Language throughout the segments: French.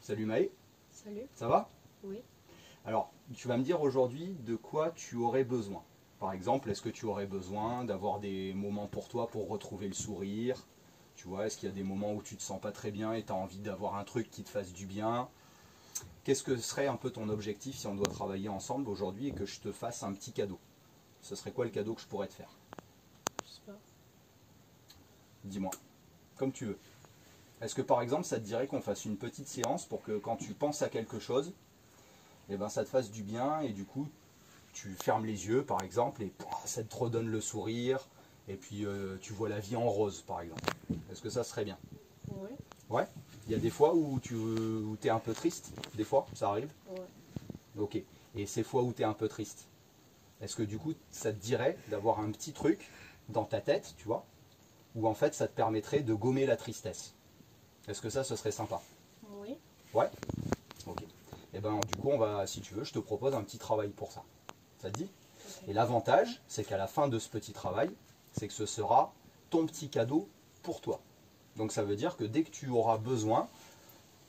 Salut Maë, Salut. ça va? Oui. Alors, tu vas me dire aujourd'hui de quoi tu aurais besoin. Par exemple, est-ce que tu aurais besoin d'avoir des moments pour toi pour retrouver le sourire? Tu vois, est-ce qu'il y a des moments où tu te sens pas très bien et tu as envie d'avoir un truc qui te fasse du bien? Qu'est-ce que serait un peu ton objectif si on doit travailler ensemble aujourd'hui et que je te fasse un petit cadeau? Ce serait quoi le cadeau que je pourrais te faire? Je sais pas. Dis-moi, comme tu veux. Est-ce que par exemple ça te dirait qu'on fasse une petite séance pour que quand tu penses à quelque chose, eh ben, ça te fasse du bien et du coup tu fermes les yeux par exemple et ça te redonne le sourire et puis tu vois la vie en rose par exemple. Est-ce que ça serait bien? Oui. Ouais. Il y a des fois où tu es un peu triste, des fois ça arrive. Ouais. Ok. Et ces fois où tu es un peu triste, est-ce que du coup ça te dirait d'avoir un petit truc dans ta tête, tu vois, où en fait ça te permettrait de gommer la tristesse? Est-ce que ça ce serait sympa? Oui. Ouais. Ok. Et ben du coup on va, si tu veux, je te propose un petit travail pour ça. Ça te dit? Ok. Et l'avantage, c'est qu'à la fin de ce petit travail, c'est que ce sera ton petit cadeau pour toi. Donc ça veut dire que dès que tu auras besoin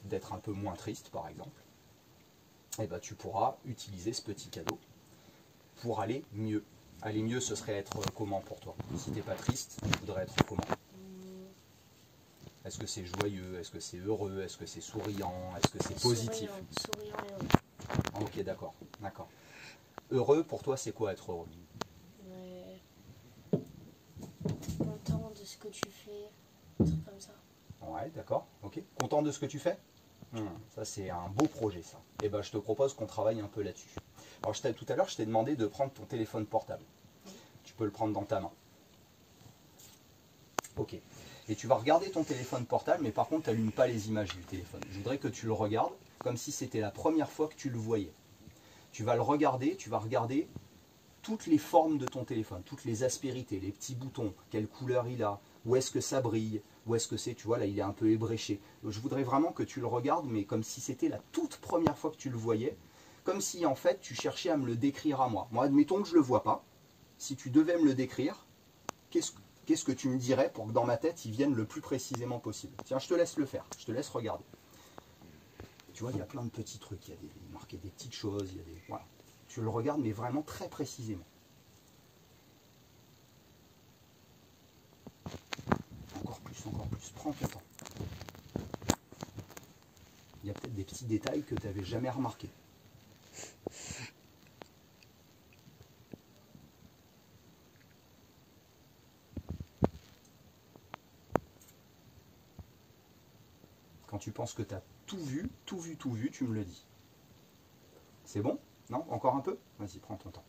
d'être un peu moins triste, par exemple, eh ben, tu pourras utiliser ce petit cadeau pour aller mieux. Aller mieux, ce serait être comment pour toi? Si tu n'es pas triste, tu voudrais être comment? Est-ce que c'est joyeux? Est-ce que c'est heureux? Est-ce que c'est souriant? Est-ce que c'est positif? Souriant et heureux. Ah, ok, d'accord, d'accord. Heureux, pour toi, c'est quoi être heureux? Mais content de ce que tu fais, un truc comme ça. Ouais, d'accord, ok. Content de ce que tu fais? Ça, c'est un beau projet, ça. Et ben, je te propose qu'on travaille un peu là-dessus. Alors, tout à l'heure, je t'ai demandé de prendre ton téléphone portable. Tu peux le prendre dans ta main. Ok. Et tu vas regarder ton téléphone portable, mais par contre, tu n'allumes pas les images du téléphone. Je voudrais que tu le regardes comme si c'était la première fois que tu le voyais. Tu vas le regarder, tu vas regarder toutes les formes de ton téléphone, toutes les aspérités, les petits boutons, quelle couleur il a, où est-ce que ça brille, où est-ce que c'est, tu vois, là il est un peu ébréché. Je voudrais vraiment que tu le regardes, mais comme si c'était la toute première fois que tu le voyais, comme si en fait tu cherchais à me le décrire à moi. Moi, admettons que je ne le vois pas, si tu devais me le décrire, qu'est-ce que tu me dirais pour que dans ma tête il vienne le plus précisément possible? Tiens, je te laisse le faire, je te laisse regarder. Tu vois, il y a plein de petits trucs, il y a marqué des petites choses, il y a des... Voilà. Tu le regardes, mais vraiment très précisément. Encore plus, prends ton temps. Il y a peut-être des petits détails que tu n'avais jamais remarqués. Quand tu penses que tu as tout vu, tu me le dis. C'est bon? Non? Encore un peu? Vas-y, prends ton temps.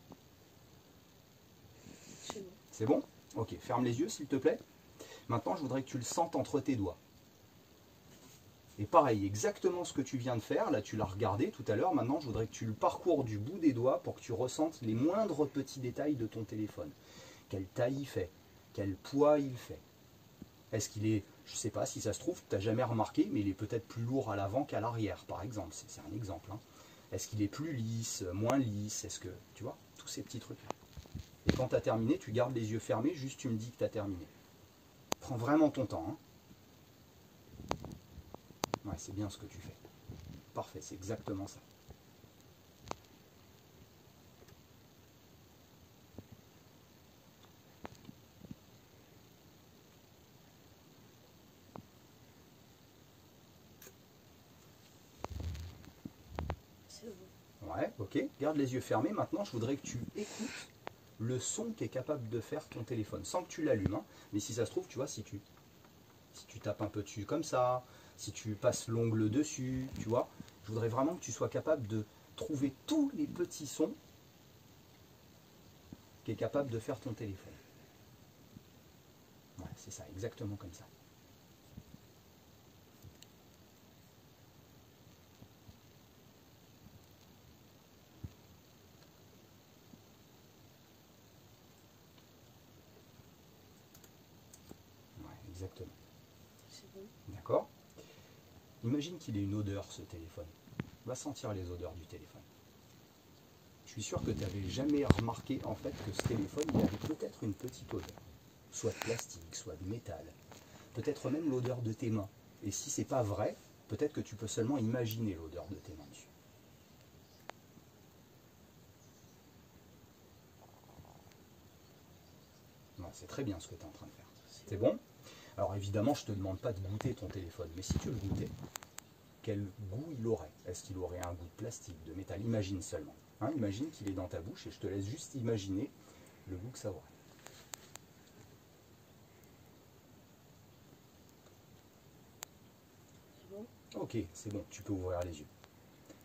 C'est bon. C'est bon? Ok, ferme les yeux s'il te plaît. Maintenant, je voudrais que tu le sentes entre tes doigts. Et pareil, exactement ce que tu viens de faire, là tu l'as regardé tout à l'heure, maintenant je voudrais que tu le parcours du bout des doigts pour que tu ressentes les moindres petits détails de ton téléphone. Quelle taille il fait? Quel poids il fait? Est-ce qu'il est, je ne sais pas, si ça se trouve, tu n'as jamais remarqué, mais il est peut-être plus lourd à l'avant qu'à l'arrière, par exemple, c'est un exemple. Hein. Est-ce qu'il est plus lisse, moins lisse? Est-ce que, tu vois, tous ces petits trucs. Et quand tu as terminé, tu gardes les yeux fermés, juste tu me dis que tu as terminé. Prends vraiment ton temps. Hein. Ouais, c'est bien ce que tu fais. Parfait, c'est exactement ça. C'est bon. Ouais, ok. Garde les yeux fermés. Maintenant, je voudrais que tu écoutes le son qu'est capable de faire ton téléphone, sans que tu l'allumes. Hein. Mais si ça se trouve, tu vois, si tu tapes un peu dessus comme ça, si tu passes l'ongle dessus, tu vois, je voudrais vraiment que tu sois capable de trouver tous les petits sons qu'est capable de faire ton téléphone. Ouais, c'est ça, exactement comme ça. Ouais, exactement. C'est bon. D'accord? Imagine qu'il ait une odeur, ce téléphone. Va sentir les odeurs du téléphone. Je suis sûr que tu n'avais jamais remarqué en fait que ce téléphone, il avait peut-être une petite odeur. Soit de plastique, soit de métal. Peut-être même l'odeur de tes mains. Et si c'est pas vrai, peut-être que tu peux seulement imaginer l'odeur de tes mains dessus. C'est très bien ce que tu es en train de faire. C'est bon? Alors évidemment, je ne te demande pas de goûter ton téléphone, mais si tu le goûtais, quel goût il aurait? Est-ce qu'il aurait un goût de plastique, de métal? Imagine seulement. Hein, imagine qu'il est dans ta bouche et je te laisse juste imaginer le goût que ça aurait. C'est bon? Ok, c'est bon, tu peux ouvrir les yeux.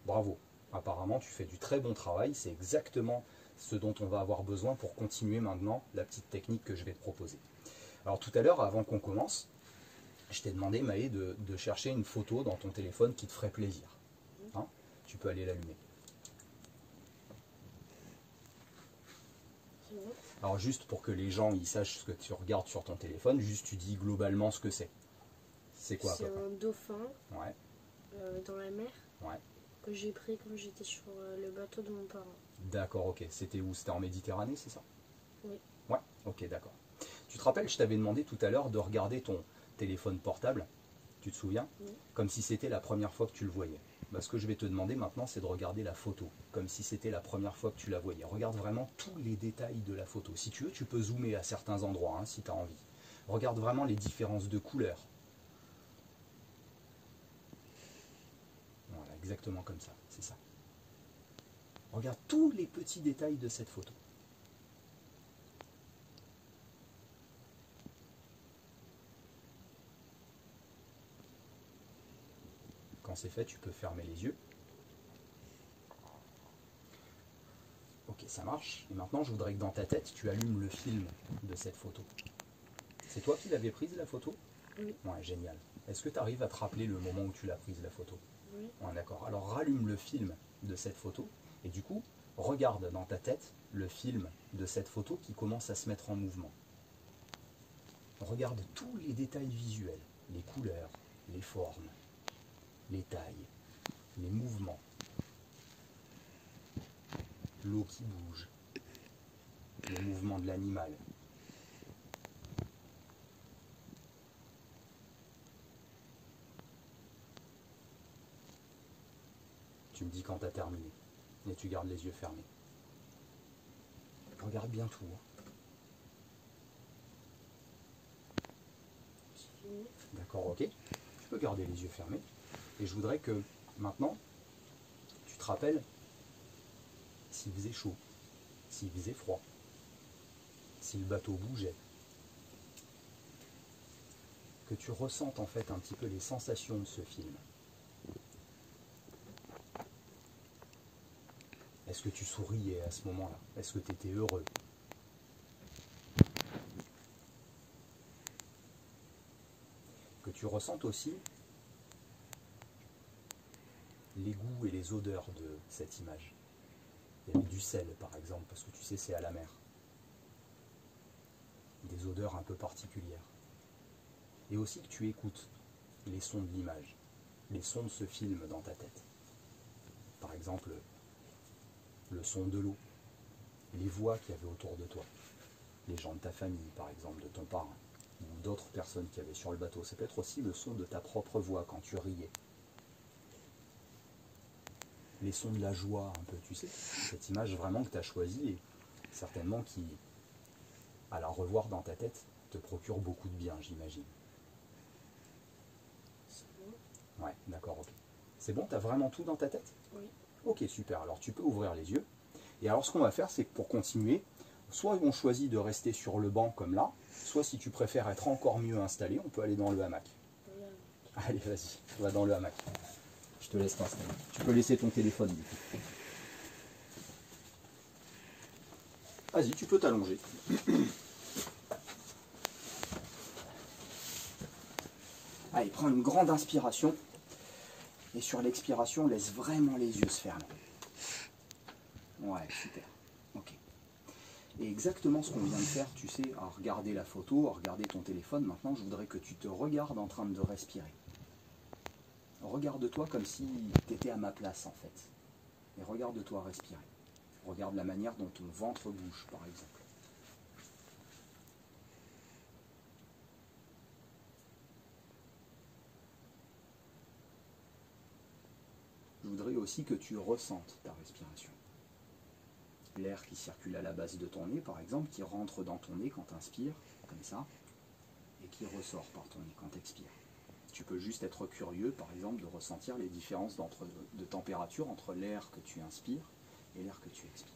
Bravo, apparemment tu fais du très bon travail, c'est exactement ce dont on va avoir besoin pour continuer maintenant la petite technique que je vais te proposer. Alors tout à l'heure, avant qu'on commence, je t'ai demandé, Maë, de chercher une photo dans ton téléphone qui te ferait plaisir. Hein? Tu peux aller l'allumer. C'est bon? Alors juste pour que les gens ils sachent ce que tu regardes sur ton téléphone, juste tu dis globalement ce que c'est. C'est quoi à peu C'est près? un dauphin Ouais, dans la mer ouais. que j'ai pris quand j'étais sur le bateau de mon parent. D'accord, ok. C'était où? C'était en Méditerranée, c'est ça? Oui. Ouais, ok, d'accord. Tu te rappelles, je t'avais demandé tout à l'heure de regarder ton téléphone portable, tu te souviens? Oui. Comme si c'était la première fois que tu le voyais. Bah, ce que je vais te demander maintenant, c'est de regarder la photo, comme si c'était la première fois que tu la voyais. Regarde vraiment tous les détails de la photo. Si tu veux, tu peux zoomer à certains endroits, hein, si tu as envie. Regarde vraiment les différences de couleurs. Voilà, exactement comme ça, c'est ça. Regarde tous les petits détails de cette photo. Quand c'est fait, tu peux fermer les yeux. Ok, ça marche. Et maintenant, je voudrais que dans ta tête, tu allumes le film de cette photo. C'est toi qui l'avais prise, la photo? Oui. Ouais, génial. Est-ce que tu arrives à te rappeler le moment où tu l'as prise, la photo? Oui. Ouais, d'accord. Alors, rallume le film de cette photo. Et du coup, regarde dans ta tête le film de cette photo qui commence à se mettre en mouvement. Regarde tous les détails visuels, les couleurs, les formes, les tailles, les mouvements, l'eau qui bouge, le mouvement de l'animal. Tu me dis quand tu as terminé, et tu gardes les yeux fermés. Regarde bien tout. C'est fini. D'accord, ok. Tu peux garder les yeux fermés. Et je voudrais que maintenant, tu te rappelles s'il faisait chaud, s'il faisait froid, si le bateau bougeait. Que tu ressentes en fait un petit peu les sensations de ce film. Est-ce que tu souriais à ce moment-là? Est-ce que tu étais heureux? Que tu ressentes aussi les goûts et les odeurs de cette image. Il y avait du sel par exemple, parce que tu sais c'est à la mer. Des odeurs un peu particulières. Et aussi que tu écoutes les sons de l'image, les sons de ce film dans ta tête. Par exemple, le son de l'eau, les voix qu'il y avait autour de toi, les gens de ta famille par exemple, de ton parent, ou d'autres personnes qui avaient sur le bateau. Ça peut être aussi le son de ta propre voix quand tu riais. Les sons de la joie un peu, tu sais, cette image vraiment que tu as choisie et certainement qui, à la revoir dans ta tête, te procure beaucoup de bien, j'imagine. C'est bon? Ouais, d'accord, ok. C'est bon, tu as vraiment tout dans ta tête? Oui. Ok, super, alors tu peux ouvrir les yeux. Et alors ce qu'on va faire, c'est que pour continuer, soit on choisit de rester sur le banc comme là, soit si tu préfères être encore mieux installé, on peut aller dans le hamac. Voilà. Allez, vas-y, va dans le hamac. Je te laisse t'installer. Tu peux laisser ton téléphone du coup. Vas-y, tu peux t'allonger. Allez, prends une grande inspiration. Et sur l'expiration, laisse vraiment les yeux se fermer. Ouais, super. Ok. Et exactement ce qu'on vient de faire, tu sais, à regarder la photo, à regarder ton téléphone, maintenant je voudrais que tu te regardes en train de respirer. Regarde-toi comme si tu étais à ma place en fait. Et regarde-toi respirer. Regarde la manière dont ton ventre bouge par exemple. voudrais aussi que tu ressentes ta respiration. L'air qui circule à la base de ton nez, par exemple, qui rentre dans ton nez quand tu inspires, comme ça, et qui ressort par ton nez quand tu expires. Tu peux juste être curieux, par exemple, de ressentir les différences de température entre l'air que tu inspires et l'air que tu expires.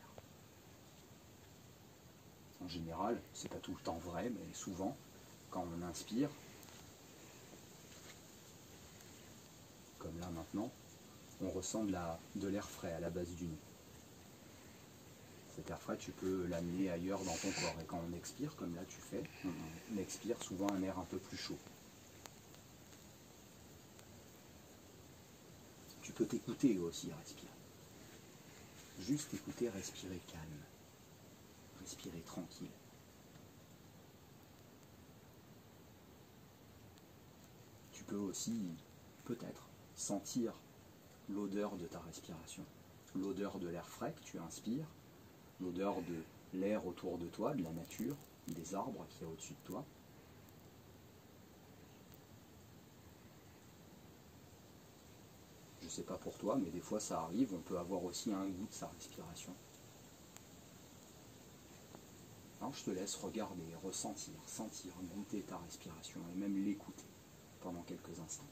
En général, c'est pas tout le temps vrai, mais souvent, quand on inspire, comme là maintenant, on ressent de l'air frais à la base du nez. Cet air frais, tu peux l'amener ailleurs dans ton corps. Et quand on expire, comme là tu fais, on expire souvent un air un peu plus chaud. Tu peux t'écouter aussi respirer. Juste écouter, respirer calme. Respirer tranquille. Tu peux aussi, peut-être, sentir l'odeur de ta respiration. L'odeur de l'air frais que tu inspires, l'odeur de l'air autour de toi, de la nature, des arbres qui est au-dessus de toi. Je ne sais pas pour toi, mais des fois ça arrive, on peut avoir aussi un goût de sa respiration. Alors je te laisse regarder, ressentir, sentir, goûter ta respiration et même l'écouter pendant quelques instants.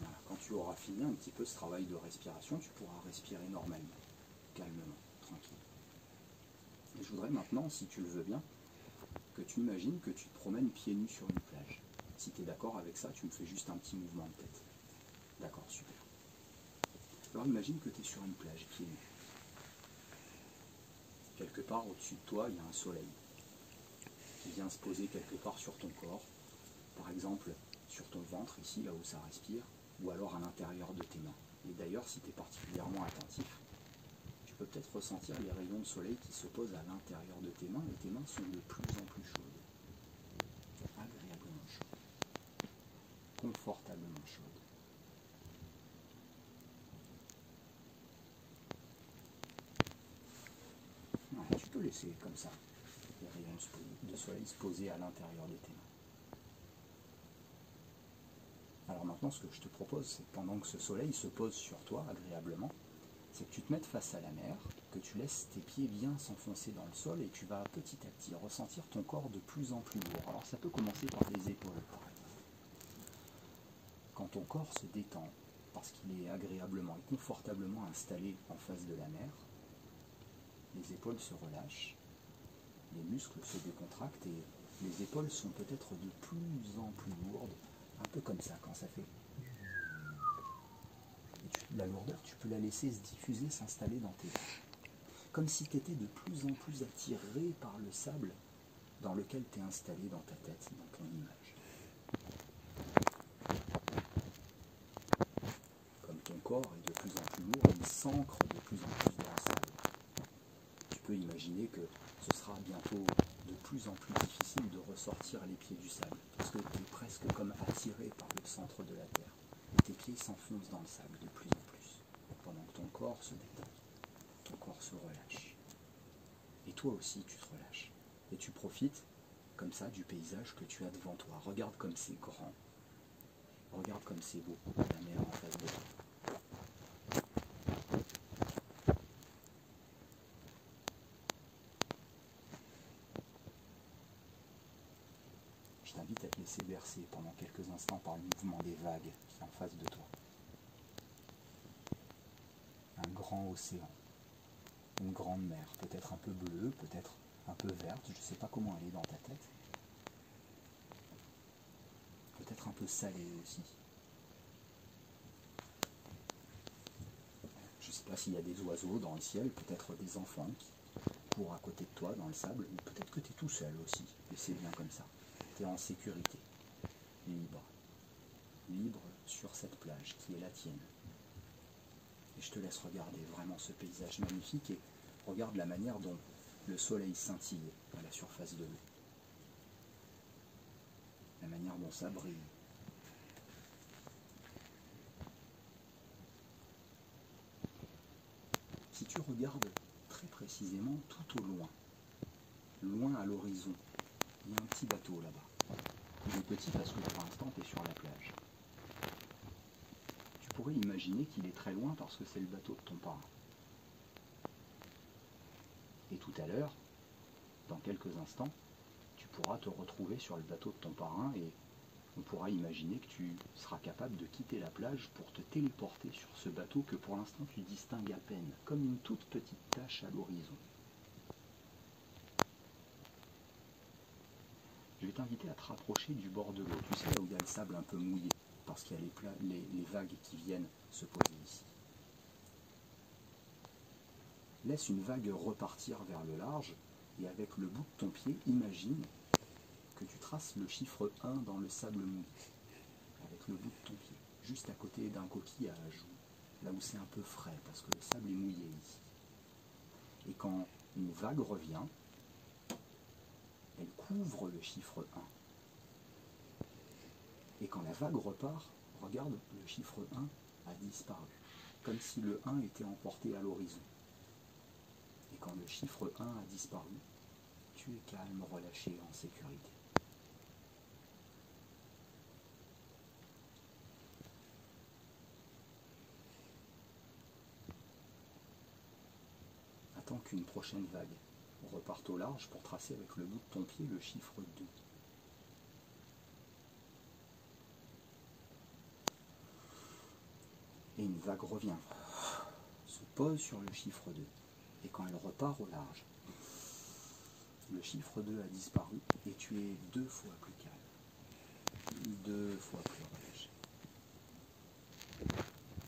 Voilà, quand tu auras fini un petit peu ce travail de respiration, tu pourras respirer normalement, calmement, tranquille. Et je voudrais maintenant, si tu le veux bien, que tu imagines que tu te promènes pieds nus sur une plage. Si tu es d'accord avec ça, tu me fais juste un petit mouvement de tête. D'accord, super. Alors imagine que tu es sur une plage, pieds nus. Quelque part au-dessus de toi, il y a un soleil qui vient se poser quelque part sur ton corps, par exemple sur ton ventre, ici, là où ça respire, ou alors à l'intérieur de tes mains. Et d'ailleurs, si tu es particulièrement attentif, tu peux peut-être ressentir les rayons de soleil qui se posent à l'intérieur de tes mains, et tes mains sont de plus en plus chaudes, agréablement chaudes, confortablement chaudes. Ouais, tu peux laisser comme ça les rayons de soleil se poser à l'intérieur de tes mains. Alors maintenant, ce que je te propose, c'est que pendant que ce soleil se pose sur toi agréablement, c'est que tu te mettes face à la mer, que tu laisses tes pieds bien s'enfoncer dans le sol et tu vas petit à petit ressentir ton corps de plus en plus lourd. Alors ça peut commencer par les épaules, par exemple. Quand ton corps se détend, parce qu'il est agréablement et confortablement installé en face de la mer, les épaules se relâchent, les muscles se décontractent et les épaules sont peut-être de plus en plus lourdes, un peu comme ça quand ça fait. Et la lourdeur, tu peux la laisser se diffuser, s'installer dans tes bras. Comme si tu étais de plus en plus attiré par le sable dans lequel tu es installé dans ta tête, dans ton image. Comme ton corps est de plus en plus lourd, il s'ancre de plus en plus dans le sable. Tu peux imaginer que ce sera bientôt de plus en plus difficile de ressortir les pieds du sable, parce que tu es presque comme attiré par le centre de la terre. Tes pieds s'enfoncent dans le sable de plus en plus, pendant que ton corps se détend, ton corps se relâche. Et toi aussi tu te relâches. Et tu profites, comme ça, du paysage que tu as devant toi. Regarde comme c'est grand. Regarde comme c'est beau, la mer en face de toi. Je t'invite à te laisser bercer pendant quelques instants par le mouvement des vagues qui est en face de toi. Un grand océan, une grande mer, peut-être un peu bleue, peut-être un peu verte, je ne sais pas comment elle est dans ta tête. Peut-être un peu salée aussi. Je ne sais pas s'il y a des oiseaux dans le ciel, peut-être des enfants qui courent à côté de toi dans le sable, ou peut-être que tu es tout seul aussi, et c'est bien comme ça. Tu es en sécurité, libre, libre sur cette plage qui est la tienne. Et je te laisse regarder vraiment ce paysage magnifique et regarde la manière dont le soleil scintille à la surface de l'eau. La manière dont ça brille. Si tu regardes très précisément tout au loin, loin l'horizon, il y a un petit bateau là-bas. Il est petit parce que pour l'instant tu es sur la plage. Tu pourrais imaginer qu'il est très loin parce que c'est le bateau de ton parrain. Et tout à l'heure, dans quelques instants, tu pourras te retrouver sur le bateau de ton parrain et on pourra imaginer que tu seras capable de quitter la plage pour te téléporter sur ce bateau que pour l'instant tu distingues à peine, comme une toute petite tache à l'horizon. Je vais t'inviter à te rapprocher du bord de l'eau, tu sais là où il y a le sable un peu mouillé, parce qu'il y a les vagues qui viennent se poser ici. Laisse une vague repartir vers le large et avec le bout de ton pied, imagine que tu traces le chiffre 1 dans le sable mou, avec le bout de ton pied, juste à côté d'un coquillage, là où c'est un peu frais, parce que le sable est mouillé ici. Et quand une vague revient, elle couvre le chiffre 1. Et quand la vague repart, regarde, le chiffre 1 a disparu, comme si le 1 était emporté à l'horizon. Et quand le chiffre 1 a disparu, tu es calme, relâché, en sécurité. Attends qu'une prochaine vague reparte au large pour tracer avec le bout de ton pied le chiffre 2. Et une vague revient, se pose sur le chiffre 2. Et quand elle repart au large, le chiffre 2 a disparu et tu es 2 fois plus calme, 2 fois plus relâché.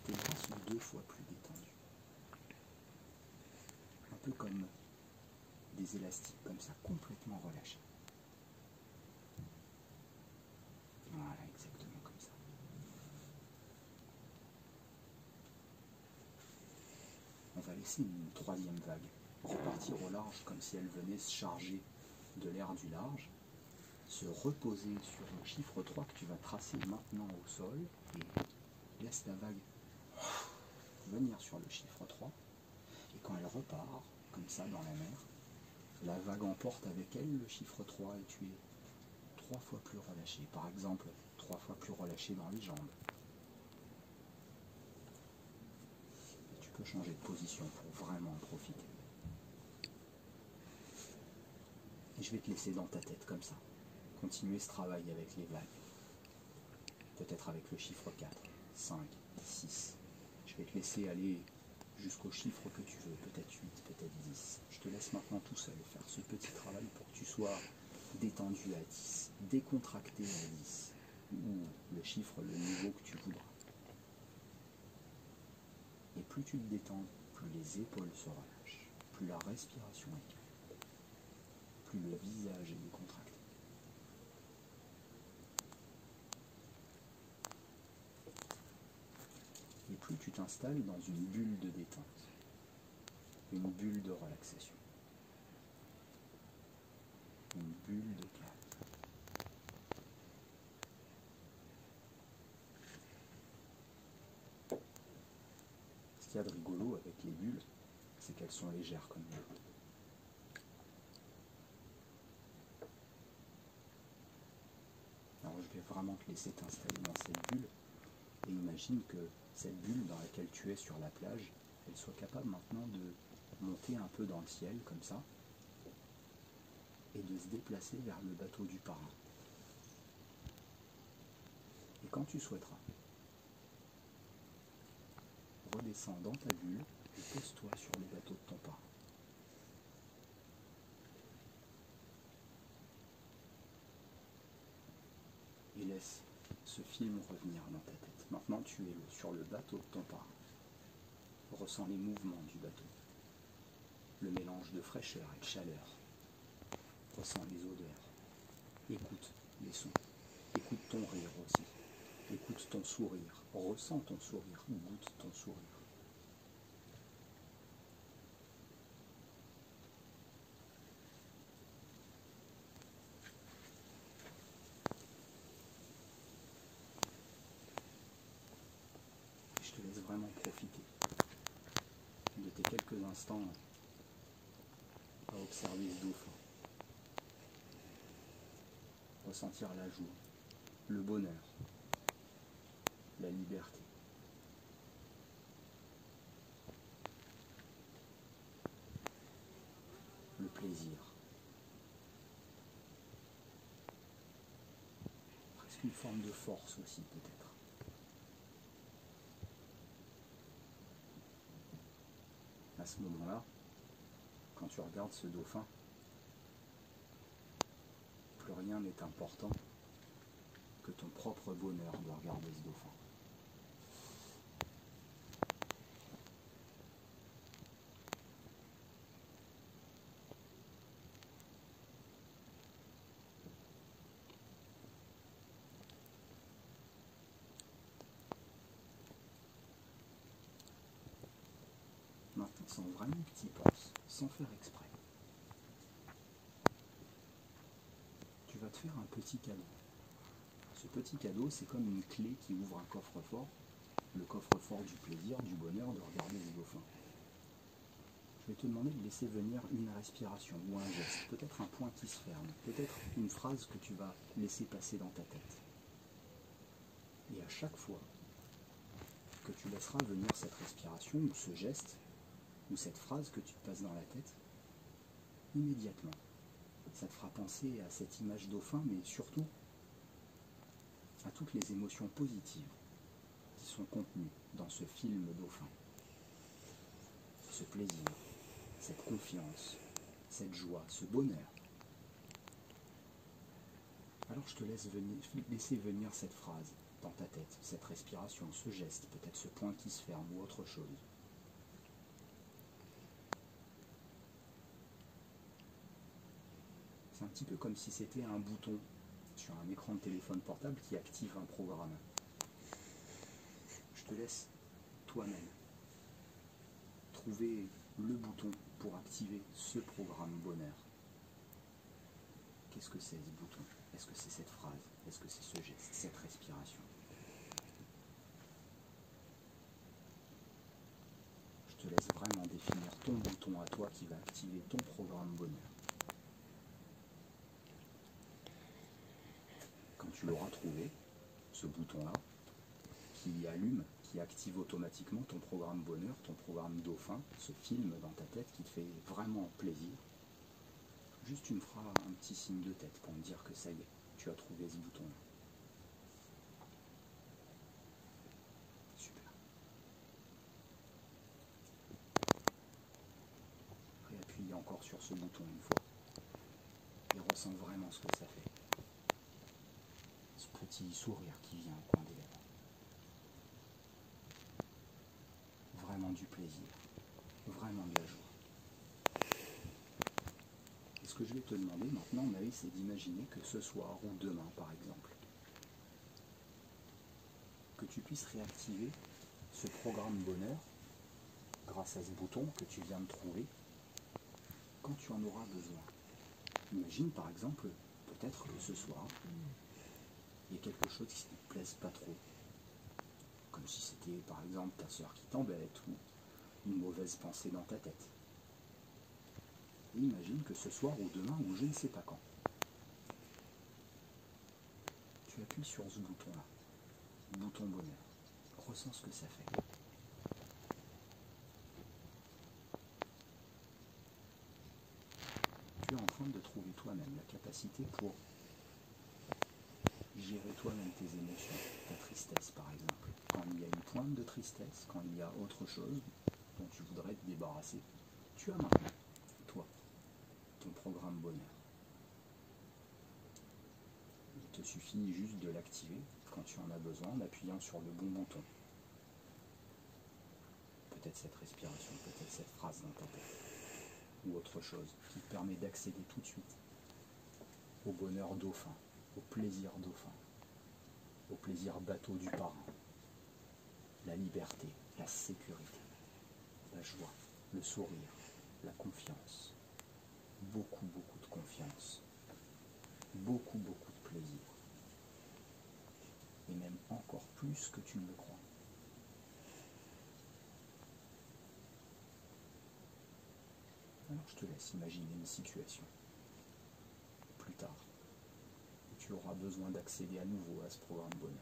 Tes bras sont 2 fois plus détendus. Un peu comme des élastiques, comme ça, complètement relâchés. Voilà, exactement comme ça. On va laisser une troisième vague repartir au large comme si elle venait se charger de l'air du large, se reposer sur le chiffre 3 que tu vas tracer maintenant au sol et laisse la vague venir sur le chiffre 3 et quand elle repart comme ça dans la mer, la vague emporte avec elle le chiffre 3 et tu es 3 fois plus relâché, par exemple 3 fois plus relâché dans les jambes. Et tu peux changer de position pour vraiment en profiter. Et je vais te laisser dans ta tête comme ça, continuer ce travail avec les vagues. Peut-être avec le chiffre 4, 5, 6. Je vais te laisser aller jusqu'au chiffre que tu veux, peut-être 8, peut-être 10. Je te laisse maintenant tout seul faire ce petit travail pour que tu sois détendu à 10, décontracté à 10, ou le chiffre, le niveau que tu voudras. Et plus tu te détends, plus les épaules se relâchent, plus la respiration est calme, plus le visage est décontracté. Et plus tu t'installes dans une bulle de détente, une bulle de relaxation, une bulle de calme. Ce qu'il y a de rigolo avec les bulles, c'est qu'elles sont légères comme l'eau. Alors je vais vraiment te laisser t'installer dans cette bulle et imagine que cette bulle dans laquelle tu es sur la plage, elle soit capable maintenant de monter un peu dans le ciel comme ça et de se déplacer vers le bateau du parrain. Et quand tu souhaiteras, redescends dans ta bulle et pose-toi sur le bateau de ton parrain. Et laisse ce film revenir dans ta tête. Maintenant tu es sur le bateau de ton parrain. Ressens les mouvements du bateau, le mélange de fraîcheur et de chaleur. Ressens les odeurs, écoute les sons, écoute ton rire aussi, écoute ton sourire, ressens ton sourire, goûte ton sourire. Et je te laisse vraiment profiter de tes quelques instants à observer ce dauphin. ressentir la joie, le bonheur, la liberté. Le plaisir. Presque une forme de force aussi peut-être. À ce moment-là, quand tu regardes ce dauphin, plus rien n'est important que ton propre bonheur de regarder ce dauphin. Maintenant, sans vraiment que tu y penses, sans faire exprès, tu vas te faire un petit cadeau. Ce petit cadeau, c'est comme une clé qui ouvre un coffre-fort, le coffre-fort du plaisir, du bonheur de regarder ce dauphin. Je vais te demander de laisser venir une respiration ou un geste, peut-être un point qui se ferme, peut-être une phrase que tu vas laisser passer dans ta tête. Et à chaque fois que tu laisseras venir cette respiration ou ce geste, ou cette phrase que tu te passes dans la tête, immédiatement, ça te fera penser à cette image dauphin, mais surtout à toutes les émotions positives qui sont contenues dans ce film dauphin. Ce plaisir, cette confiance, cette joie, ce bonheur. Alors je te laisse laisser venir cette phrase dans ta tête, cette respiration, ce geste, peut-être ce point qui se ferme ou autre chose. C'est un petit peu comme si c'était un bouton sur un écran de téléphone portable qui active un programme. Je te laisse toi-même trouver le bouton pour activer ce programme bonheur. Qu'est-ce que c'est ce bouton? Est-ce que c'est cette phrase? Est-ce que c'est ce geste, cette respiration? Je te laisse vraiment définir ton bouton à toi qui va activer ton programme bonheur. Quand tu l'auras trouvé, ce bouton-là, qui allume, qui active automatiquement ton programme bonheur, ton programme dauphin, ce film dans ta tête qui te fait vraiment plaisir, juste tu me feras un petit signe de tête pour me dire que ça y est, tu as trouvé ce bouton-là. Super. Réappuie encore sur ce bouton une fois et ressens vraiment ce que ça fait. Ce petit sourire qui vient au coin des lèvres. Vraiment du plaisir, vraiment de la joie. Et ce que je vais te demander maintenant, Marie, c'est d'imaginer que ce soir ou demain, par exemple, que tu puisses réactiver ce programme bonheur grâce à ce bouton que tu viens de trouver quand tu en auras besoin. Imagine par exemple, peut-être que ce soir, il y a quelque chose qui ne te plaise pas trop. Comme si c'était par exemple ta sœur qui t'embête ou une mauvaise pensée dans ta tête. Et imagine que ce soir ou demain ou je ne sais pas quand, tu appuies sur ce bouton-là, bouton bonheur. Ressens ce que ça fait. Tu es en train de trouver toi-même la capacité pour gérer toi-même tes émotions, ta tristesse par exemple. Quand il y a une pointe de tristesse, quand il y a autre chose dont tu voudrais te débarrasser, tu as maintenant, toi, ton programme bonheur. Il te suffit juste de l'activer quand tu en as besoin en appuyant sur le bon bouton. Peut-être cette respiration, peut-être cette phrase dans ta tête, ou autre chose qui te permet d'accéder tout de suite au bonheur dauphin, au plaisir dauphin, au plaisir bateau du parrain, la liberté, la sécurité, la joie, le sourire, la confiance, beaucoup de confiance, beaucoup de plaisir, et même encore plus que tu ne le crois. Alors je te laisse imaginer une situation plus tard où tu tu auras besoin d'accéder à nouveau à ce programme bonheur.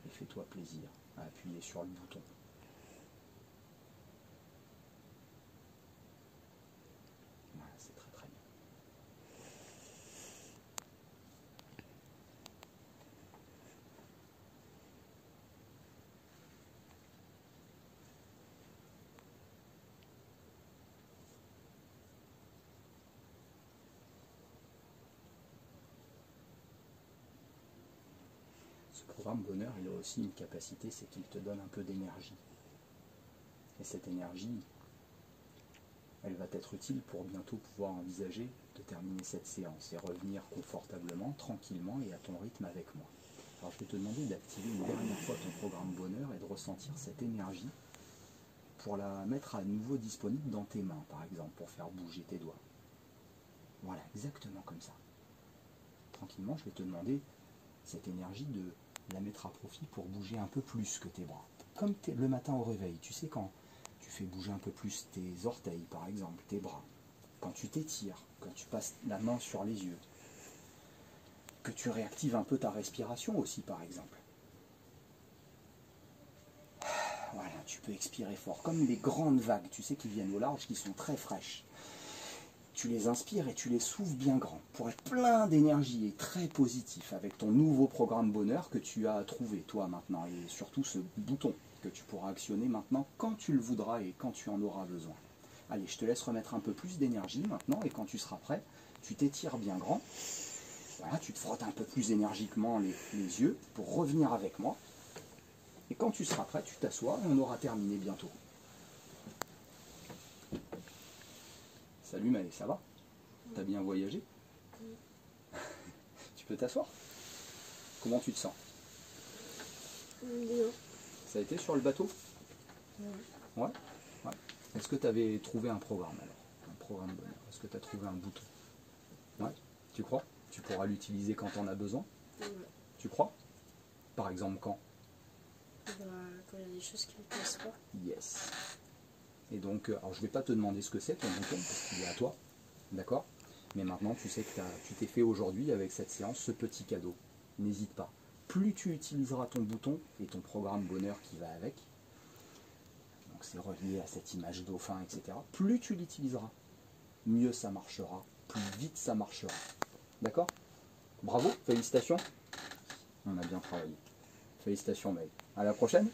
Et fais-toi plaisir à appuyer sur le bouton. Voilà, c'est très très bien. Ce programme bonheur, il a aussi une capacité, c'est qu'il te donne un peu d'énergie. Et cette énergie, elle va t'être utile pour bientôt pouvoir envisager de terminer cette séance et revenir confortablement, tranquillement et à ton rythme avec moi. Alors je vais te demander d'activer une dernière fois ton programme bonheur et de ressentir cette énergie pour la mettre à nouveau disponible dans tes mains, par exemple, pour faire bouger tes doigts. Voilà, exactement comme ça. Tranquillement, je vais te demander cette énergie de la mettre à profit pour bouger un peu plus que tes bras. Comme le matin au réveil, tu sais, quand tu fais bouger un peu plus tes orteils, par exemple, tes bras, quand tu t'étires, quand tu passes la main sur les yeux, que tu réactives un peu ta respiration aussi, par exemple. Voilà, tu peux expirer fort, comme les grandes vagues, tu sais, qui viennent au large, qui sont très fraîches. Tu les inspires et tu les souffles bien grand, pour être plein d'énergie et très positif avec ton nouveau programme bonheur que tu as trouvé, toi, maintenant, et surtout ce bouton que tu pourras actionner maintenant quand tu le voudras et quand tu en auras besoin. Allez, je te laisse remettre un peu plus d'énergie maintenant, et quand tu seras prêt, tu t'étires bien grand. Voilà, tu te frottes un peu plus énergiquement les yeux pour revenir avec moi. Et quand tu seras prêt, tu t'assois et on aura terminé bientôt. Salut Maë, ça va? T'as bien voyagé? Tu peux t'asseoir? Comment tu te sens? Bien. Ça a été sur le bateau? Ouais. Ouais. Est-ce que tu avais trouvé un programme alors? Un programme bonheur. Est-ce que tu as trouvé un bouton? Ouais. Tu crois? Tu pourras l'utiliser quand on a besoin? Ouais. Tu crois? Par exemple quand? Bah, quand il y a des choses qui me plaisent pas. Yes. Et donc, alors je ne vais pas te demander ce que c'est ton bouton, parce qu'il est à toi, d'accord? Mais maintenant, tu sais que tu t'es fait aujourd'hui avec cette séance ce petit cadeau. N'hésite pas. Plus tu utiliseras ton bouton et ton programme bonheur qui va avec, donc c'est relié à cette image dauphin, etc. Plus tu l'utiliseras, mieux ça marchera, plus vite ça marchera. D'accord? Bravo, félicitations. On a bien travaillé. Félicitations Maëlle. À la prochaine.